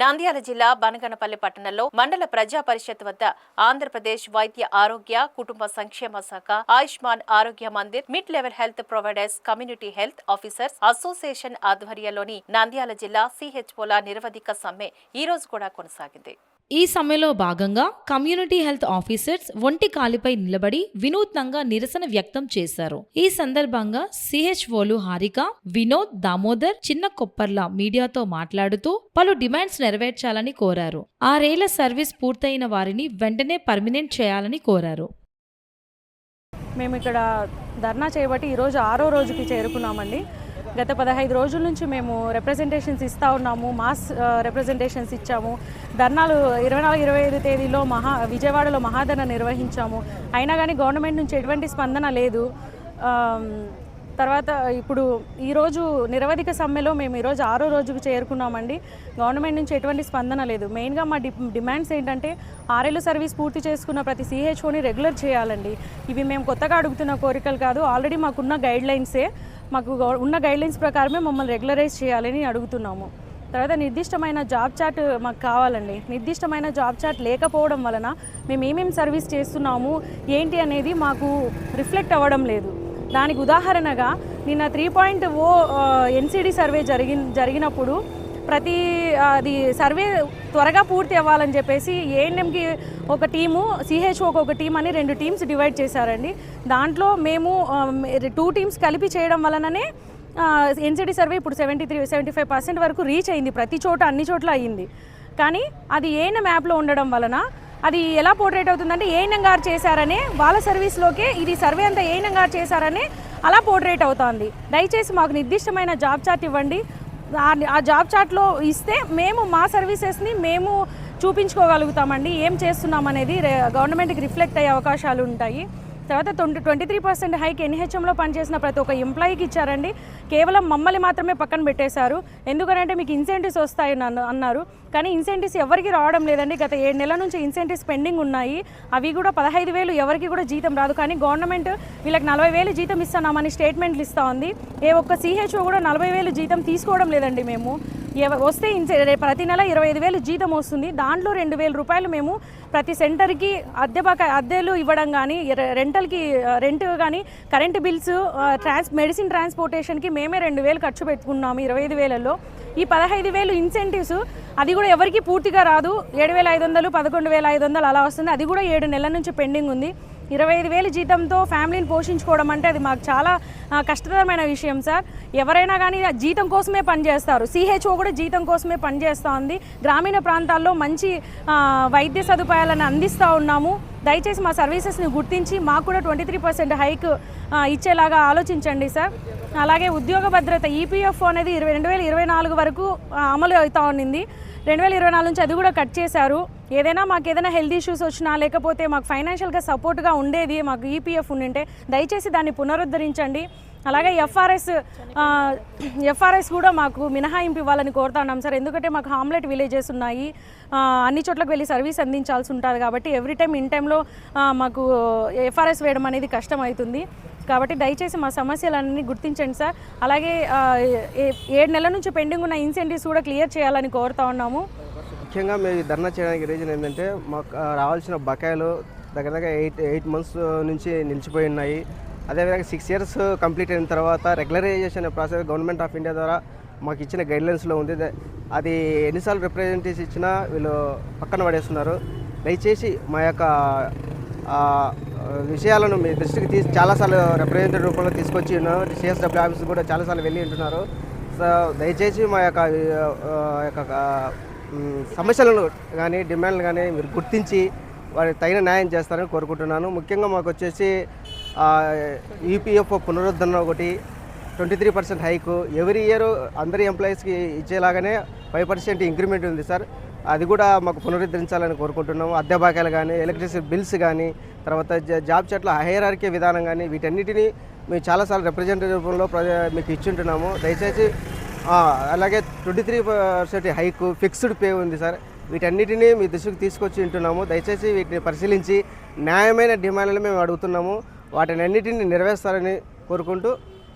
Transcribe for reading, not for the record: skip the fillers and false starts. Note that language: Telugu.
నంద్యాల జిల్లా బనగనపల్లి పట్టణంలో మండల ప్రజా పరిషత్ వద్ద ఆంధ్రప్రదేశ్ వైద్య ఆరోగ్య కుటుంబ సంక్షేమ శాఖ ఆయుష్మాన్ ఆరోగ్య Mandir mid level health providers community health officers association ఆధ్వర్యంలోని నంద్యాల జిల్లా సిహెచ్ఓల నిరవధిక సమ్మె ఈ రోజు కూడా కొనసాగింది. ఈ సమ్మెలో భాగంగా కమ్యూనిటీ హెల్త్ ఆఫీసర్స్ ఒంటి కాలిపై నిలబడి వినూత్నంగా నిరసన వ్యక్తం చేశారు. ఈ సందర్భంగా సిహెచ్ఓలు హారిక, వినోద్, దామోదర్, చిన్న కొప్పర్ల మీడియాతో మాట్లాడుతూ పలు డిమాండ్స్ నెరవేర్చాలని కోరారు. 6 ఏళ్ల సర్వీస్ పూర్తయిన వారిని వెంటనే పర్మినెంట్ చేయాలని కోరారు. మేము ఇక్కడ ధర్నా చేయబట్టి ఈరోజు 6వ రోజుకి చేరుకున్నామండి. గత 15 రోజుల నుంచి మేము రిప్రజెంటేషన్స్ ఇస్తూ ఉన్నాము. మాస్ రిప్రజెంటేషన్స్ ఇచ్చాము. ధర్నాలు 24-25 తేదీలో విజయవాడలో మహాధర్నా నిర్వహించాము. అయినా కానీ గవర్నమెంట్ నుంచి ఎటువంటి స్పందన లేదు. తర్వాత ఇప్పుడు ఈరోజు నిరవధిక సమ్మెలో మేము ఈరోజు 6వ రోజుకు చేరుకున్నామండి. గవర్నమెంట్ నుంచి ఎటువంటి స్పందన లేదు. మెయిన్గా మా డిమాండ్స్ ఏంటంటే 6 ఏళ్ల సర్వీస్ పూర్తి చేసుకున్న ప్రతి సిహెచ్ఓని రెగ్యులర్ చేయాలండి. ఇవి మేము కొత్తగా అడుగుతున్న కోరికలు కాదు. ఆల్రెడీ మాకున్న గైడ్లైన్సే, మాకు ఉన్న గైడ్లైన్స్ ప్రకారమే మమ్మల్ని రెగ్యులరైజ్ చేయాలని అడుగుతున్నాము. తర్వాత నిర్దిష్టమైన జాబ్ చార్ట్ మాకు కావాలండి. నిర్దిష్టమైన జాబ్ చార్ట్ లేకపోవడం వలన మేము ఏమేమి సర్వీస్ చేస్తున్నాము ఏంటి అనేది మాకు రిఫ్లెక్ట్ అవ్వడం లేదు. దానికి ఉదాహరణగా నిన్న 3.0 ఎన్సిడి సర్వే జరిగినప్పుడు అది సర్వే త్వరగా పూర్తి అవ్వాలని చెప్పేసి ఏఎన్ఎంకి ఒక టీము, సిహెచ్ఓకి ఒక టీం అని 2 టీమ్స్ డివైడ్ చేశారండి. దాంట్లో మేము 2 టీమ్స్ కలిపి చేయడం వలననే ఎన్సిడి సర్వే ఇప్పుడు 73-75% వరకు రీచ్ అయింది. ప్రతి చోట అన్ని చోట్ల అయ్యింది. కానీ అది ఏఎన్ఎం యాప్లో ఉండడం వలన అది ఎలా పోర్ట్రేట్ అవుతుందంటే ఏఎన్ఎం గారు చేశారనే వాళ్ళ సర్వీస్లోకే ఇది సర్వే అంతా ఏఎన్ఎం గారు చేశారనే అలా పోర్ట్రేట్ అవుతుంది. దయచేసి మాకు నిర్దిష్టమైన జాబ్ చార్ట్ ఇవ్వండి. ఆ జాబ్ చార్ట్లో ఇస్తే మేము మా సర్వీసెస్ని మేము చూపించుకోగలుగుతామండి. ఏం చేస్తున్నాం అనేది గవర్నమెంట్కి రిఫ్లెక్ట్ అయ్యే అవకాశాలు ఉంటాయి. తర్వాత 23% హైక్ ఎన్హెచ్ఎంలో పనిచేసిన ప్రతి ఒక్క ఎంప్లాయీకి ఇచ్చారండి. కేవలం మమ్మల్ని మాత్రమే పక్కన పెట్టేశారు. ఎందుకంటే మీకు ఇన్సెంటివ్స్ వస్తాయి అన్నారు. కానీ ఇన్సెంటివ్స్ ఎవరికి రావడం లేదండి. గత 7 నెలల నుంచి ఇన్సెంటివ్స్ పెండింగ్ ఉన్నాయి. అవి కూడా 15,000 ఎవరికి కూడా జీతం రాదు. కానీ గవర్నమెంట్ వీళ్ళకి 40,000 జీతం ఇస్తున్నామని స్టేట్మెంట్లు ఇస్తూ ఉంది. ఏ ఒక్క సిహెచ్ఓ కూడా 40,000 జీతం తీసుకోవడం లేదండి. మేము వస్తే ప్రతి నెల 25,000 జీతం వస్తుంది. దాంట్లో 2,000 రూపాయలు మేము ప్రతి సెంటర్కి అద్దెలు ఇవ్వడం కానీ, రెంట్ కానీ, కరెంటు బిల్స్, మెడిసిన్ ట్రాన్స్పోర్టేషన్కి మేమే 2,000 ఖర్చు పెట్టుకున్నాము 25,000లో. ఈ 15,000 ఇన్సెంటివ్స్ అది కూడా ఎవరికి పూర్తిగా రాదు. 7,500, 11,500 అలా వస్తుంది. అది కూడా 7 నెలల నుంచి పెండింగ్ ఉంది. 25,000 జీతంతో ఫ్యామిలీని పోషించుకోవడం అంటే అది మాకు చాలా కష్టతరమైన విషయం సార్. ఎవరైనా కానీ జీతం కోసమే పనిచేస్తారు. సిహెచ్ఓ కూడా జీతం కోసమే పనిచేస్తూ ఉంది. గ్రామీణ ప్రాంతాల్లో మంచి వైద్య సదుపాయాలను అందిస్తూ ఉన్నాము. దయచేసి మా సర్వీసెస్ని గుర్తించి మాకు కూడా 23% హైక్ ఇచ్చేలాగా ఆలోచించండి సార్. అలాగే ఉద్యోగ భద్రత ఈపీఎఫ్ అనేది 2024 వరకు అమలు అవుతూ ఉండింది. 2024 నుంచి అది కూడా కట్ చేశారు. మాకు ఏదైనా హెల్త్ ఇష్యూస్ వచ్చినా లేకపోతే మాకు ఫైనాన్షియల్గా సపోర్ట్గా ఉండేది మాకు ఈపీఎఫ్ ఉండింటే దయచేసి దాన్ని పునరుద్ధరించండి. అలాగే ఎఫ్ఆర్ఎస్ కూడా మాకు మినహాయింపు ఇవ్వాలని కోరుతున్నాం సార్. ఎందుకంటే మాకు హామ్లెట్ విలేజెస్ ఉన్నాయి. అన్ని చోట్లకు వెళ్ళి సర్వీస్ అందించాల్సి ఉంటుంది. కాబట్టి ఎవ్రీ టైం ఇన్ టైంలో మాకు ఎఫ్ఆర్ఎస్ వేయడం అనేది కష్టం అవుతుంది. కాబట్టి దయచేసి మా సమస్యలన్నీ గుర్తించండి సార్. అలాగే 7 నెలల నుంచి పెండింగ్ ఉన్న ఇన్సెంటివ్స్ కూడా క్లియర్ చేయాలని కోరుతా ఉన్నాము. ముఖ్యంగా మేము ధర్నా చేయడానికి రీజన్ ఏంటంటే మాకు రావాల్సిన బకాయిలు దగ్గర 8 మంత్స్ నుంచి నిలిచిపోయి ఉన్నాయి. అదేవిధంగా 6 years కంప్లీట్ అయిన తర్వాత regularisation process government of India ద్వారా మాకు ఇచ్చిన గైడ్లైన్స్లో ఉంది. అది ఎన్నిసార్లు రిప్రజెంటేటివ్స్ ఇచ్చినా వీళ్ళు పక్కన పడేస్తున్నారు. దయచేసి మా యొక్క విషయాలను మీ దృష్టికి చాలాసార్లు రిప్రజెంటేటివ్ రూపంలో తీసుకొచ్చి సిఎస్డబ్ల్యూ ఆఫీస్ కూడా చాలాసార్లు వెళ్ళి ఉంటున్నారు. సో దయచేసి మా యొక్క సమస్యలను కానీ డిమాండ్లు కానీ మీరు గుర్తించి వారికి తగిన న్యాయం చేస్తారని కోరుకుంటున్నాను. ముఖ్యంగా మాకు వచ్చేసి ఈపీఎఫ్ పునరుద్ధరణ ఒకటి, 23% హైకు ఎవ్రీ ఇయర్ అందరి ఎంప్లాయీస్కి ఇచ్చేలాగానే 5% ఇంక్రిమెంట్ ఉంది సార్. అది కూడా మాకు పునరుద్ధరించాలని కోరుకుంటున్నాము. అద్దె బాకాయలు కానీ, ఎలక్ట్రిసిటీ బిల్స్ కానీ, తర్వాత జాబ్ చార్ట్ల హైరార్కీ విధానం కానీ వీటన్నిటినీ మేము చాలాసార్లు రిప్రజెంటేటివ్ రూపంలో మీకు ఇచ్చుంటున్నాము. దయచేసి అలాగే 23% హైకు, ఫిక్స్డ్ పే ఉంది సార్. వీటన్నిటినీ మీ దృష్టికి తీసుకొచ్చి ఉంటున్నాము. దయచేసి వీటిని పరిశీలించి న్యాయమైన డిమాండ్లను మేము అడుగుతున్నాము. వాటిని అన్నిటిని నెరవేర్స్తారని కోరుకుంటూ